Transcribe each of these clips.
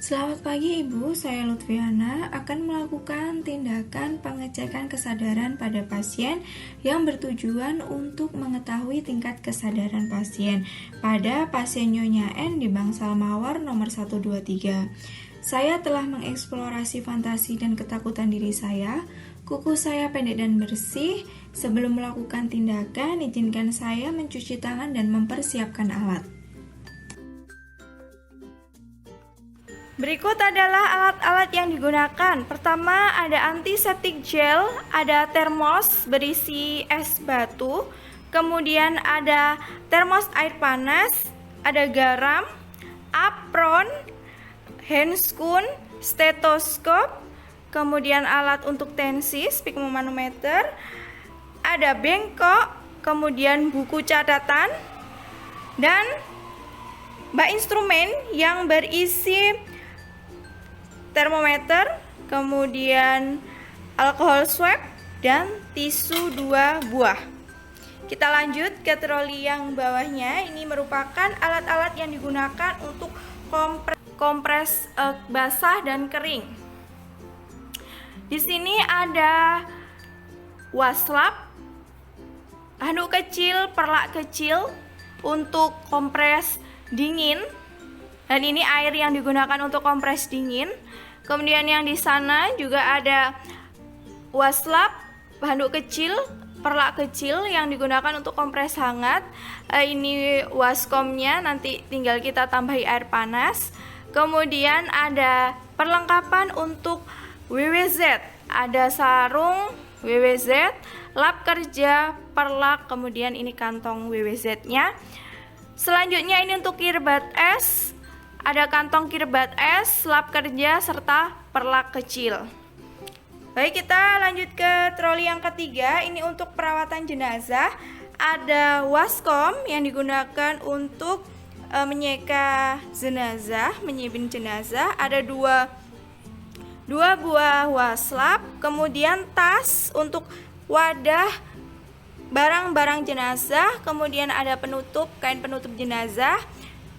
Selamat pagi Ibu, saya Lutfiana akan melakukan tindakan pengecekan kesadaran pada pasien yang bertujuan untuk mengetahui tingkat kesadaran pasien pada pasien Nyonya N di Bangsal Mawar nomor 123. Saya telah mengeksplorasi fantasi dan ketakutan diri saya. Kuku saya pendek dan bersih. Sebelum melakukan tindakan, izinkan saya mencuci tangan dan mempersiapkan alat. Berikut adalah alat-alat yang digunakan. Pertama, ada antiseptik gel, ada termos berisi es batu, kemudian ada termos air panas, ada garam, apron, handscoon, stetoskop, kemudian alat untuk tensi, sphygmomanometer, ada bengkok, kemudian buku catatan, dan bak instrumen yang berisi termometer, kemudian alkohol swab, dan tisu 2 buah. Kita lanjut ke troli yang bawahnya. Ini merupakan alat-alat yang digunakan untuk kompres basah dan kering. Di sini ada waslap, handuk kecil, perlak kecil untuk kompres dingin. Dan ini air yang digunakan untuk kompres dingin. Kemudian yang di sana juga ada waslap, handuk kecil, perlak kecil yang digunakan untuk kompres hangat. Ini waskomnya, nanti tinggal kita tambahi air panas. Kemudian ada perlengkapan untuk WWZ. Ada sarung WWZ, lap kerja, perlak, kemudian ini kantong WWZ-nya. Selanjutnya ini untuk kirbat es. Ada kantong kirbat es, lap kerja, serta perlak kecil. Baik, kita lanjut ke troli yang ketiga. Ini untuk perawatan jenazah. Ada waskom yang digunakan untuk menyeka jenazah, menyibin jenazah. Ada dua buah waslap. Kemudian tas untuk wadah barang-barang jenazah. Kemudian ada penutup, kain penutup jenazah.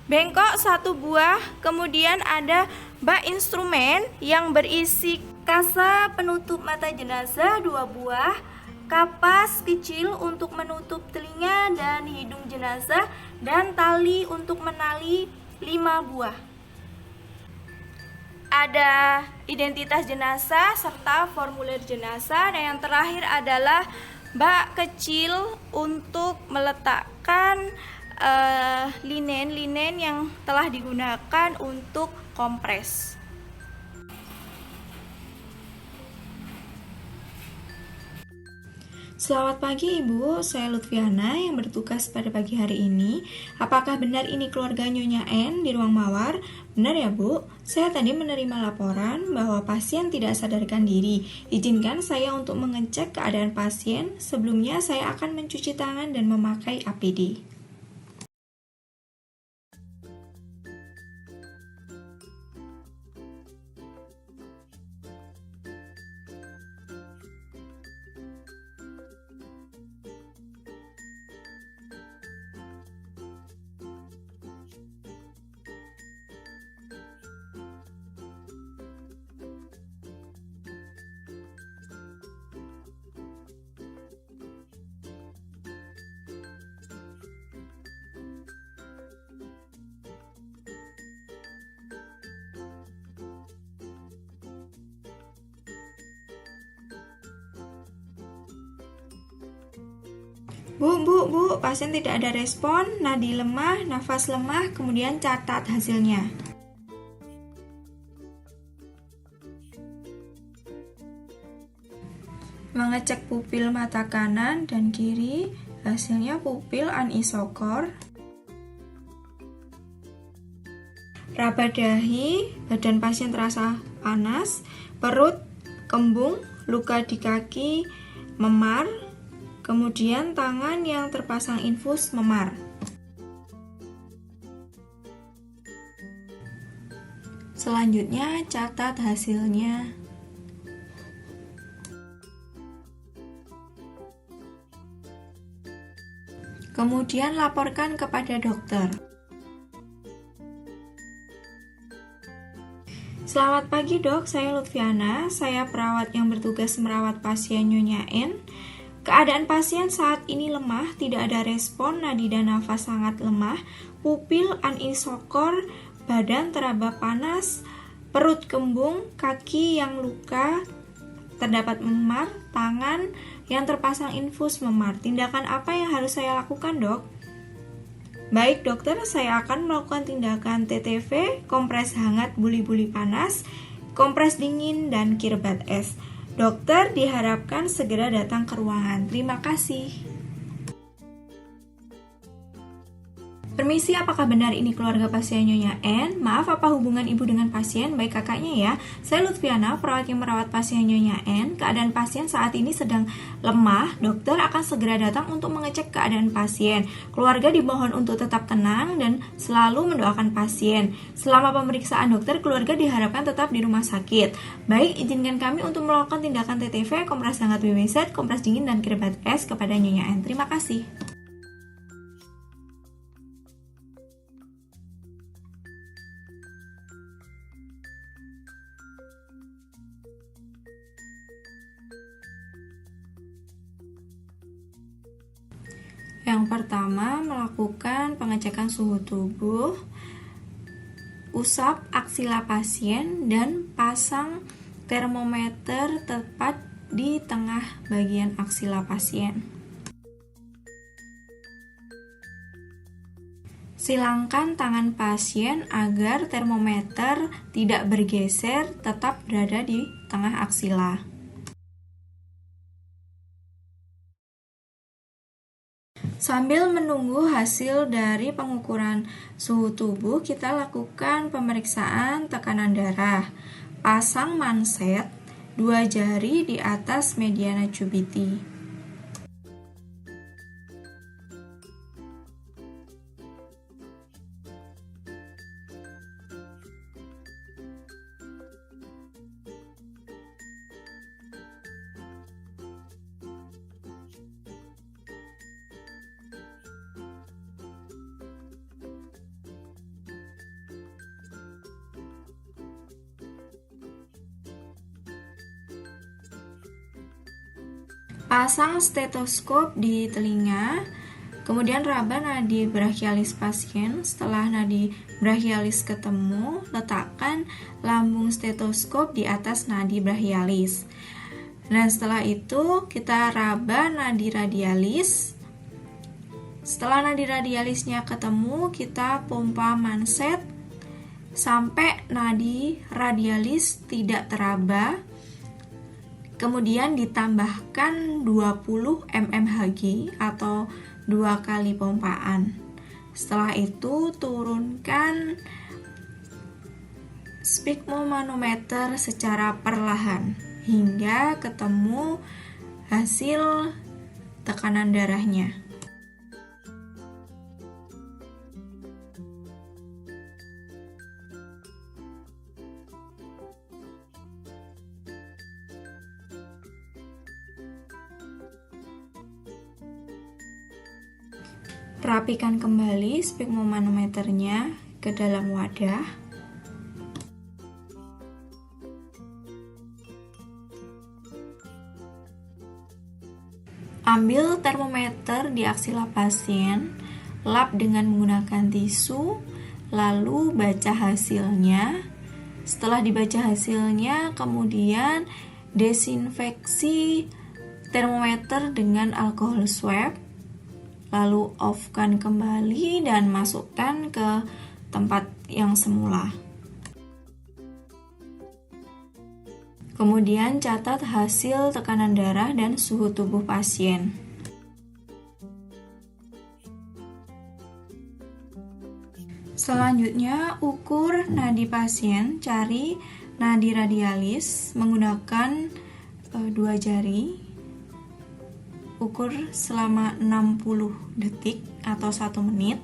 Bengkok 1 buah, kemudian ada bak instrumen yang berisi kasa penutup mata jenazah 2 buah, kapas kecil untuk menutup telinga dan hidung jenazah, dan tali untuk menali 5 buah. Ada identitas jenazah serta formulir jenazah, dan yang terakhir adalah bak kecil untuk meletakkan linen yang telah digunakan untuk kompres. Selamat pagi Ibu, saya Lutfiana yang bertugas pada pagi hari ini. Apakah benar ini keluarga Nyonya N di ruang mawar? Benar ya Bu, saya tadi menerima laporan bahwa pasien tidak sadarkan diri. Izinkan saya untuk mengecek keadaan pasien. Sebelumnya saya akan mencuci tangan dan memakai APD. Bu, pasien tidak ada respon, nadi lemah, nafas lemah, kemudian catat hasilnya. Mengecek pupil mata kanan dan kiri, hasilnya pupil anisokor. Raba dahi, badan pasien terasa panas, perut, kembung, luka di kaki, memar. Kemudian tangan yang terpasang infus memar. Selanjutnya catat hasilnya. Kemudian laporkan kepada dokter. Selamat pagi dok, saya Lutfiana, saya perawat yang bertugas merawat pasien Nyonya N. Keadaan pasien saat ini lemah, tidak ada respon, nadi dan nafas sangat lemah, pupil anisokor, badan teraba panas, perut kembung, kaki yang luka, terdapat memar, tangan yang terpasang infus memar. Tindakan apa yang harus saya lakukan dok? Baik dokter, saya akan melakukan tindakan TTV, kompres hangat buli-buli panas, kompres dingin, dan kirbat es. Dokter diharapkan segera datang ke ruangan. Terima kasih. Permisi, apakah benar ini keluarga pasien Nyonya N? Maaf, apa hubungan ibu dengan pasien? Baik kakaknya ya. Saya Lutfiana, perawat yang merawat pasien Nyonya N. Keadaan pasien saat ini sedang lemah. Dokter akan segera datang untuk mengecek keadaan pasien. Keluarga dimohon untuk tetap tenang dan selalu mendoakan pasien. Selama pemeriksaan dokter, keluarga diharapkan tetap di rumah sakit. Baik, izinkan kami untuk melakukan tindakan TTV, kompres hangat WWZ, kompres dingin, dan kirbat es kepada Nyonya N. Terima kasih. Yang pertama, melakukan pengecekan suhu tubuh, usap aksila pasien, dan pasang termometer tepat di tengah bagian aksila pasien. Silangkan tangan pasien agar termometer tidak bergeser, tetap berada di tengah aksila. Sambil menunggu hasil dari pengukuran suhu tubuh, kita lakukan pemeriksaan tekanan darah. Pasang manset 2 jari di atas mediana cubiti. Pasang stetoskop di telinga, kemudian raba nadi brachialis pasien. Setelah nadi brachialis ketemu, letakkan lambung stetoskop di atas nadi brachialis. Dan setelah itu kita raba nadi radialis. Setelah nadi radialisnya ketemu, kita pompa manset sampai nadi radialis tidak teraba. Kemudian ditambahkan 20 mmHg atau 2 kali pompaan. Setelah itu turunkan sphygmomanometer secara perlahan hingga ketemu hasil tekanan darahnya. Rapikan kembali sphygmomanometernya ke dalam wadah. Ambil termometer di aksila pasien, lap dengan menggunakan tisu, lalu baca hasilnya. Setelah dibaca hasilnya, kemudian desinfeksi termometer dengan alkohol swab. Lalu off-kan kembali dan masukkan ke tempat yang semula. Kemudian catat hasil tekanan darah dan suhu tubuh pasien. Selanjutnya, ukur nadi pasien, cari nadi radialis menggunakan 2 jari. Ukur selama 60 detik atau 1 menit.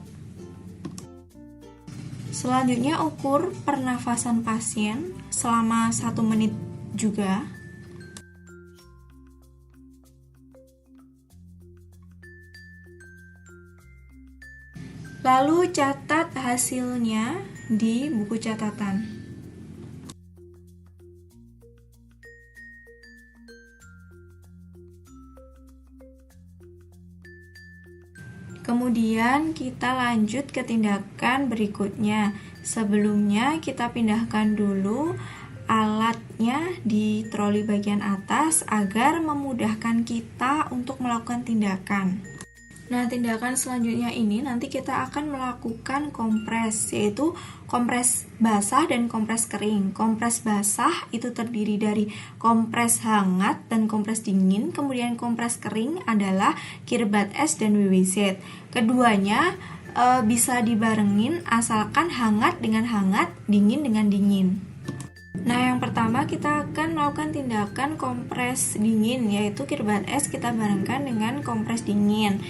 Selanjutnya ukur pernafasan pasien selama 1 menit juga. Lalu catat hasilnya di buku catatan. Kemudian kita lanjut ke tindakan berikutnya. Sebelumnya kita pindahkan dulu alatnya di troli bagian atas agar memudahkan kita untuk melakukan tindakan. Nah, tindakan selanjutnya ini nanti kita akan melakukan kompres, yaitu kompres basah dan kompres kering. Kompres basah itu terdiri dari kompres hangat dan kompres dingin, kemudian kompres kering adalah kirbat es dan WWZ. Keduanya bisa dibarengin asalkan hangat dengan hangat, dingin dengan dingin. Nah, yang pertama kita akan melakukan tindakan kompres dingin, yaitu kirbat es kita barengkan dengan kompres dingin.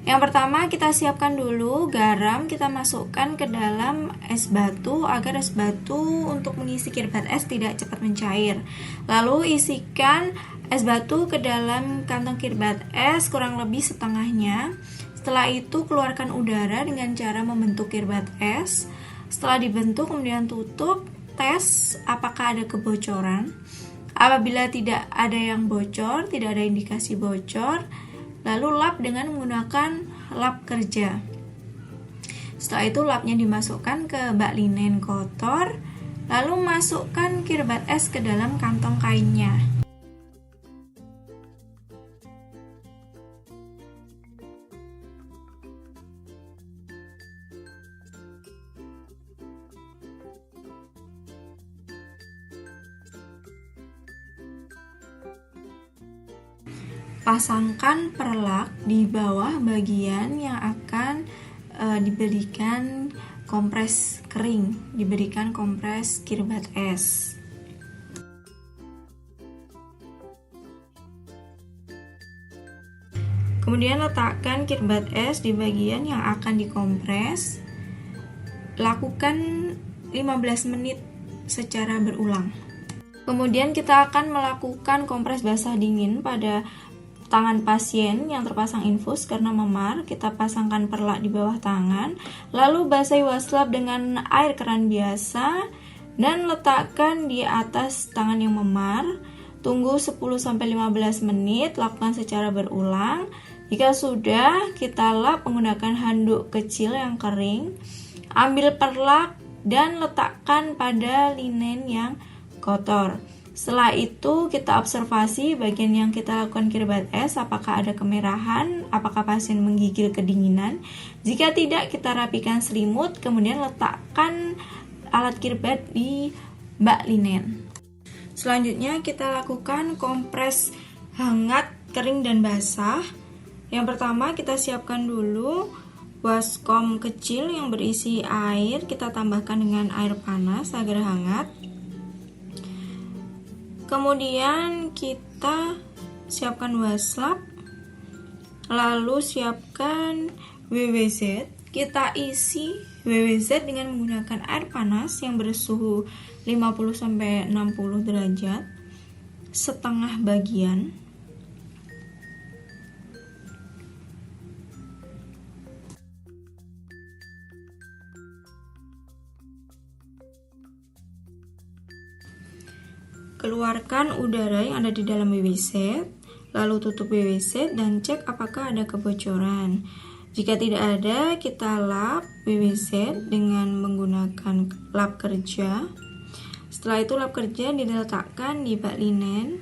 Yang pertama kita siapkan dulu garam, kita masukkan ke dalam es batu agar es batu untuk mengisi kirbat es tidak cepat mencair. Lalu isikan es batu ke dalam kantong kirbat es kurang lebih setengahnya. Setelah itu keluarkan udara dengan cara membentuk kirbat es. Setelah dibentuk kemudian tutup, tes apakah ada kebocoran. Apabila tidak ada yang bocor, tidak ada indikasi bocor, lalu lap dengan menggunakan lap kerja. Setelah itu lapnya dimasukkan ke bak linen kotor, lalu masukkan kirbat es ke dalam kantong kainnya. Pasangkan perlak di bawah bagian yang akan diberikan kompres kering, diberikan kompres kirbat es. Kemudian letakkan kirbat es di bagian yang akan dikompres. Lakukan 15 menit secara berulang. Kemudian kita akan melakukan kompres basah dingin pada tangan pasien yang terpasang infus karena memar. Kita pasangkan perlak di bawah tangan, lalu basahi waslap dengan air keran biasa dan letakkan di atas tangan yang memar. Tunggu 10-15 menit, lakukan secara berulang. Jika sudah, kita lap menggunakan handuk kecil yang kering. Ambil perlak dan letakkan pada linen yang kotor. Setelah itu kita observasi bagian yang kita lakukan kirbat es, apakah ada kemerahan, apakah pasien menggigil kedinginan. Jika tidak, kita rapikan selimut, kemudian letakkan alat kirbat di bak linen. Selanjutnya kita lakukan kompres hangat, kering, dan basah. Yang pertama kita siapkan dulu baskom kecil yang berisi air, kita tambahkan dengan air panas agar hangat. Kemudian kita siapkan waslap, lalu siapkan WWZ. Kita isi WWZ dengan menggunakan air panas yang bersuhu 50-60 derajat, setengah bagian. Keluarkan udara yang ada di dalam WWZ, lalu tutup WWZ dan cek apakah ada kebocoran. Jika tidak ada, kita lap WWZ dengan menggunakan lap kerja. Setelah itu lap kerja diletakkan di bak linen,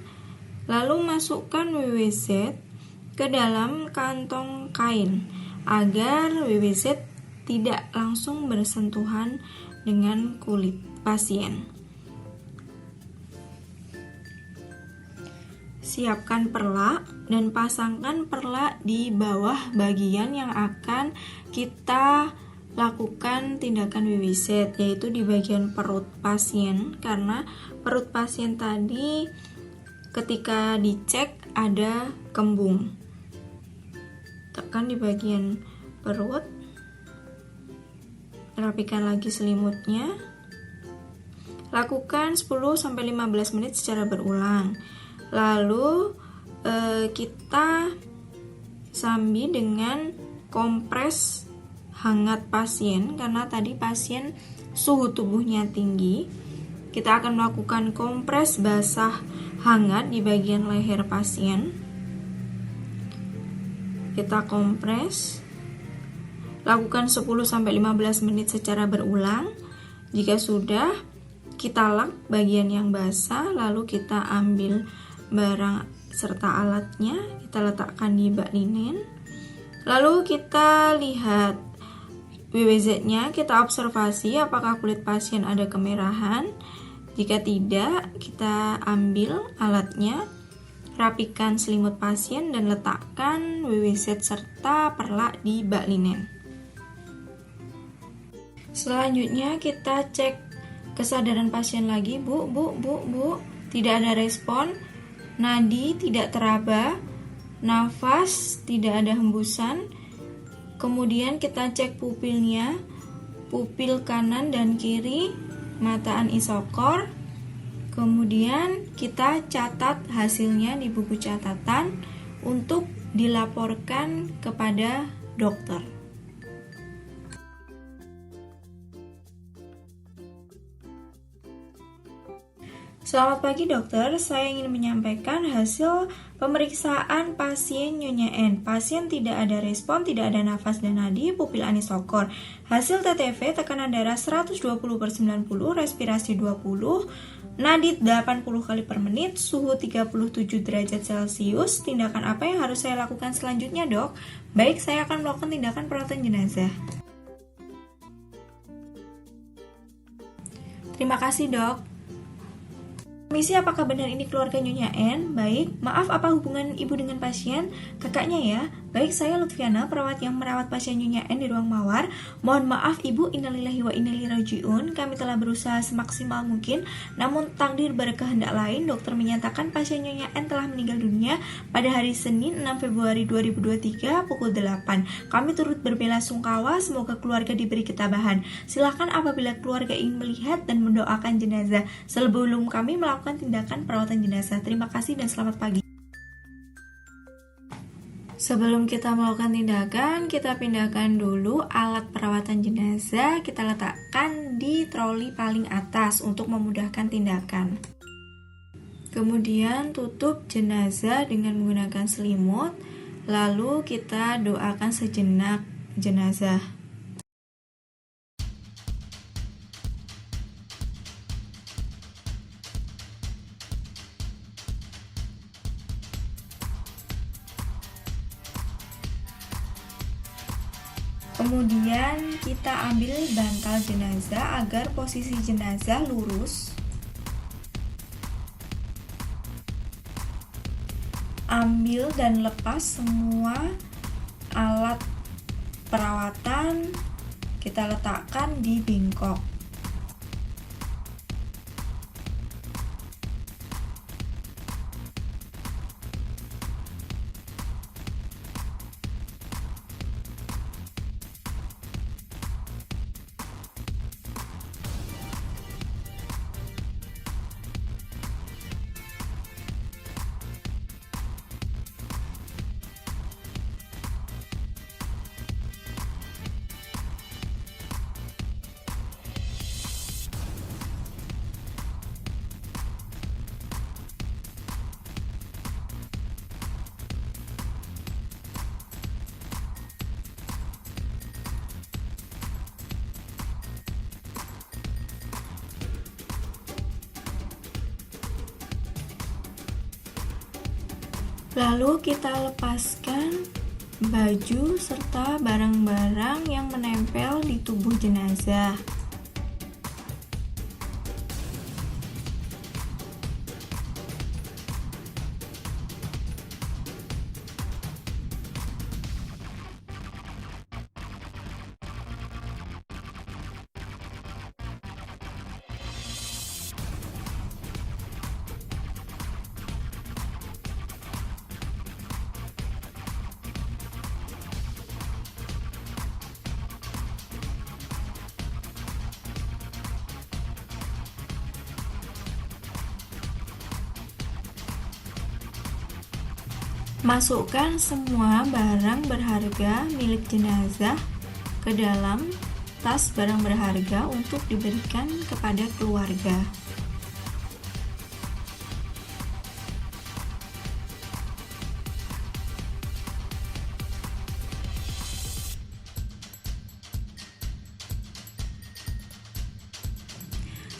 lalu masukkan WWZ ke dalam kantong kain agar WWZ tidak langsung bersentuhan dengan kulit pasien. Siapkan perlak dan pasangkan perlak di bawah bagian yang akan kita lakukan tindakan WWZ, yaitu di bagian perut pasien, karena perut pasien tadi ketika dicek ada kembung. Tekan di bagian perut, rapikan lagi selimutnya, lakukan 10-15 menit secara berulang. Lalu kita sambil dengan kompres hangat pasien, karena tadi pasien suhu tubuhnya tinggi. Kita akan melakukan kompres basah hangat di bagian leher pasien. Kita kompres Lakukan 10-15 menit secara berulang. Jika sudah, kita lap bagian yang basah, lalu kita ambil barang serta alatnya, kita letakkan di bak linen. Lalu kita lihat WWZ-nya, kita observasi apakah kulit pasien ada kemerahan. Jika tidak, kita ambil alatnya, rapikan selimut pasien dan letakkan WWZ serta perlak di bak linen. Selanjutnya kita cek kesadaran pasien lagi. Bu, tidak ada respon, nadi tidak teraba, nafas tidak ada hembusan. Kemudian kita cek pupilnya, pupil kanan dan kiri, mata anisokor. Kemudian kita catat hasilnya di buku catatan untuk dilaporkan kepada dokter. Selamat pagi dokter, saya ingin menyampaikan hasil pemeriksaan pasien Nyonya N. Pasien tidak ada respon, tidak ada nafas dan nadi, pupil anisokor. Hasil TTV tekanan darah 120/90, respirasi 20, nadi 80 kali per menit, suhu 37 derajat Celcius. Tindakan apa yang harus saya lakukan selanjutnya dok? Baik, saya akan melakukan tindakan perawatan jenazah. Terima kasih dok. Permisi, apakah benar ini keluarga Nyonya N? Baik, maaf, apa hubungan ibu dengan pasien? Kakaknya ya? Baik, saya Lutfiana, perawat yang merawat pasien Nyonya N di ruang mawar. Mohon maaf ibu, innalillahi wa inna ilaihi rajiun. Kami telah berusaha semaksimal mungkin, namun takdir berkehendak lain. Dokter menyatakan pasien Nyonya N telah meninggal dunia pada hari Senin 6 Februari 2023 pukul 8. Kami turut berbelasungkawa, semoga keluarga diberi ketabahan. Silakan apabila keluarga ingin melihat dan mendoakan jenazah sebelum kami melakukan tindakan perawatan jenazah. Terima kasih dan selamat pagi. Sebelum kita melakukan tindakan, kita pindahkan dulu alat perawatan jenazah, kita letakkan di troli paling atas untuk memudahkan tindakan. Kemudian tutup jenazah dengan menggunakan selimut, lalu kita doakan sejenak jenazah. Kemudian kita ambil bantal jenazah agar posisi jenazah lurus. Ambil dan lepas semua alat perawatan, kita letakkan di bingkok. Lalu kita lepaskan baju serta barang-barang yang menempel di tubuh jenazah. Masukkan semua barang berharga milik jenazah ke dalam tas barang berharga untuk diberikan kepada keluarga.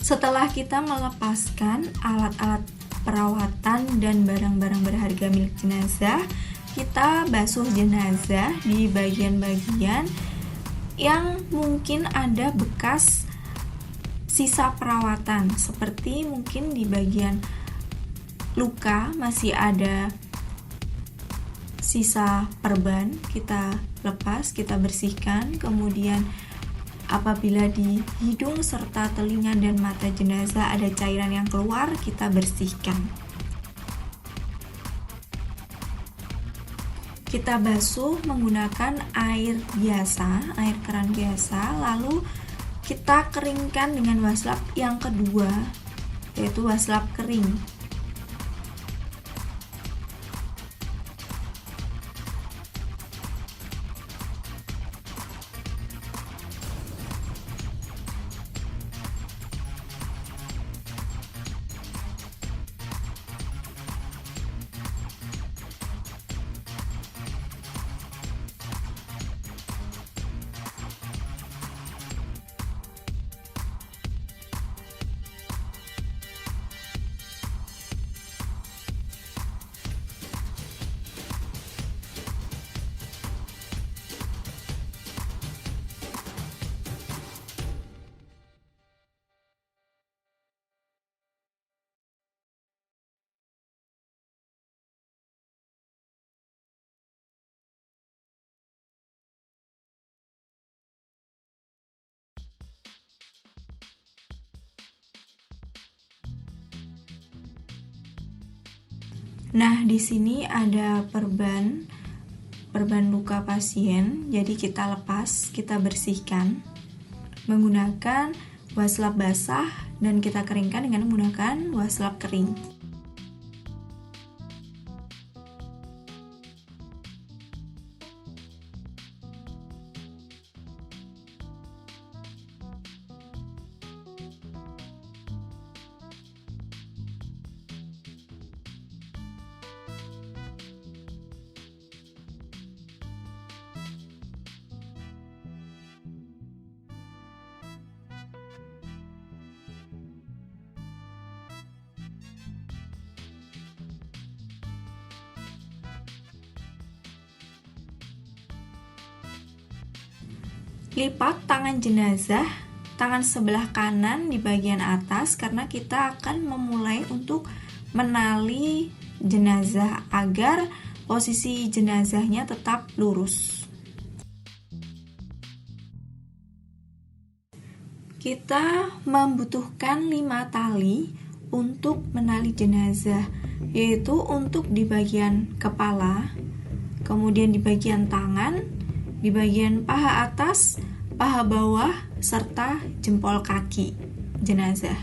Setelah kita melepaskan alat-alat perawatan dan barang-barang berharga milik jenazah, kita basuh jenazah di bagian-bagian yang mungkin ada bekas sisa perawatan, seperti mungkin di bagian luka masih ada sisa perban, kita lepas, kita bersihkan. Kemudian apabila di hidung serta telinga dan mata jenazah ada cairan yang keluar, kita bersihkan. Kita basuh menggunakan air biasa, air keran biasa, lalu kita keringkan dengan waslap yang kedua, yaitu waslap kering. Nah, di sini ada perban luka pasien, jadi kita lepas, kita bersihkan menggunakan waslap basah dan kita keringkan dengan menggunakan waslap kering. Lipat tangan jenazah, tangan sebelah kanan di bagian atas, karena kita akan memulai untuk menali jenazah agar posisi jenazahnya tetap lurus. Kita membutuhkan 5 tali untuk menali jenazah, yaitu untuk di bagian kepala, kemudian di bagian tangan, di bagian paha atas, paha bawah, serta jempol kaki jenazah.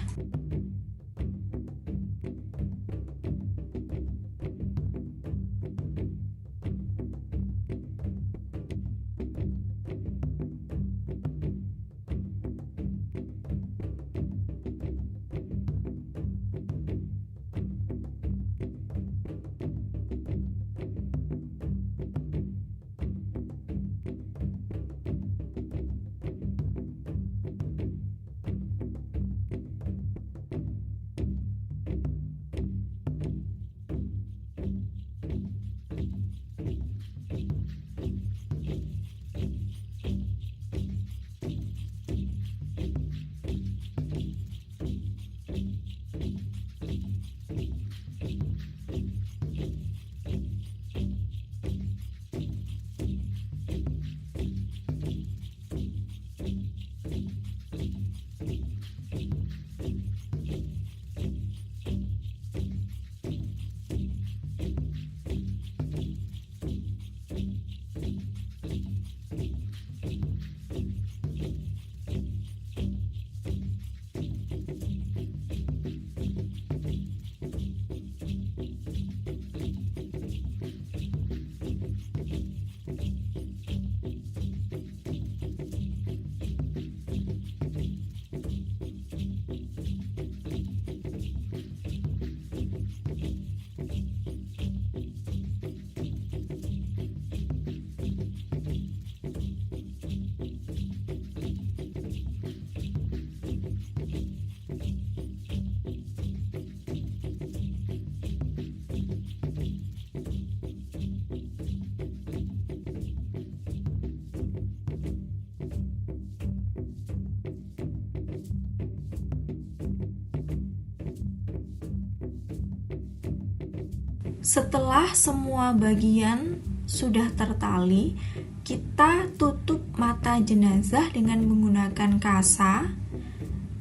Setelah semua bagian sudah tertali, kita tutup mata jenazah dengan menggunakan kasa.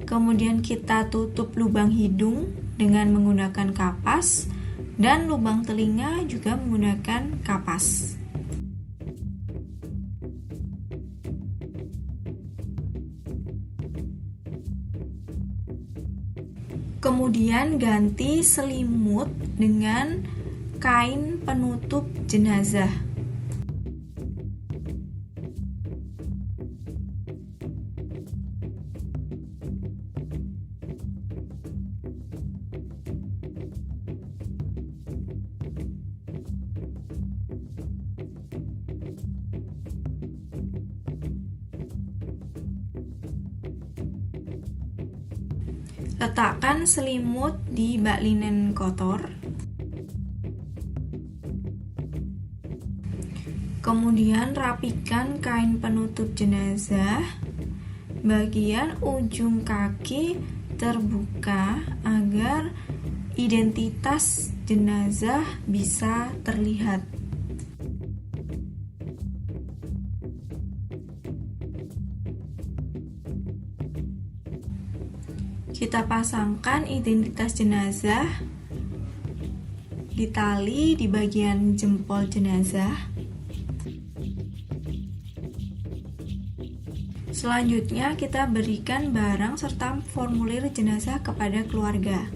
Kemudian kita tutup lubang hidung dengan menggunakan kapas, dan lubang telinga juga menggunakan kapas. Kemudian ganti selimut dengan kain penutup jenazah. Letakkan selimut di bak linen kotor. Kemudian rapikan kain penutup jenazah. Bagian ujung kaki terbuka agar identitas jenazah bisa terlihat. Kita pasangkan identitas jenazah di tali di bagian jempol jenazah. Selanjutnya kita berikan barang serta formulir jenazah kepada keluarga.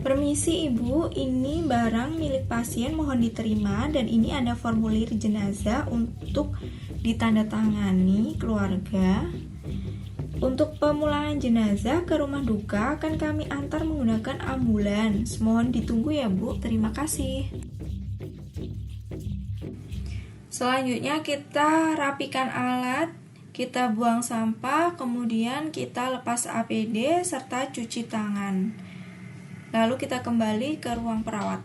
Permisi Ibu, ini barang milik pasien, mohon diterima, dan ini ada formulir jenazah untuk ditandatangani keluarga. Untuk pemulangan jenazah ke rumah duka akan kami antar menggunakan ambulans. Mohon ditunggu ya Bu, terima kasih. Selanjutnya kita rapikan alat, kita buang sampah, kemudian kita lepas APD serta cuci tangan. Lalu kita kembali ke ruang perawat.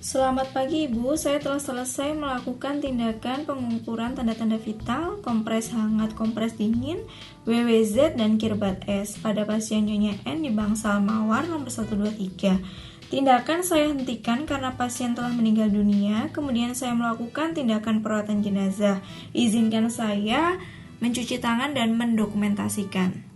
Selamat pagi Ibu, saya telah selesai melakukan tindakan pengukuran tanda-tanda vital, kompres hangat, kompres dingin, WWZ, dan kirbat S pada pasien Nyonya N di Bangsal Mawar nomor 123. Tindakan saya hentikan karena pasien telah meninggal dunia, kemudian saya melakukan tindakan perawatan jenazah. Izinkan saya mencuci tangan dan mendokumentasikan.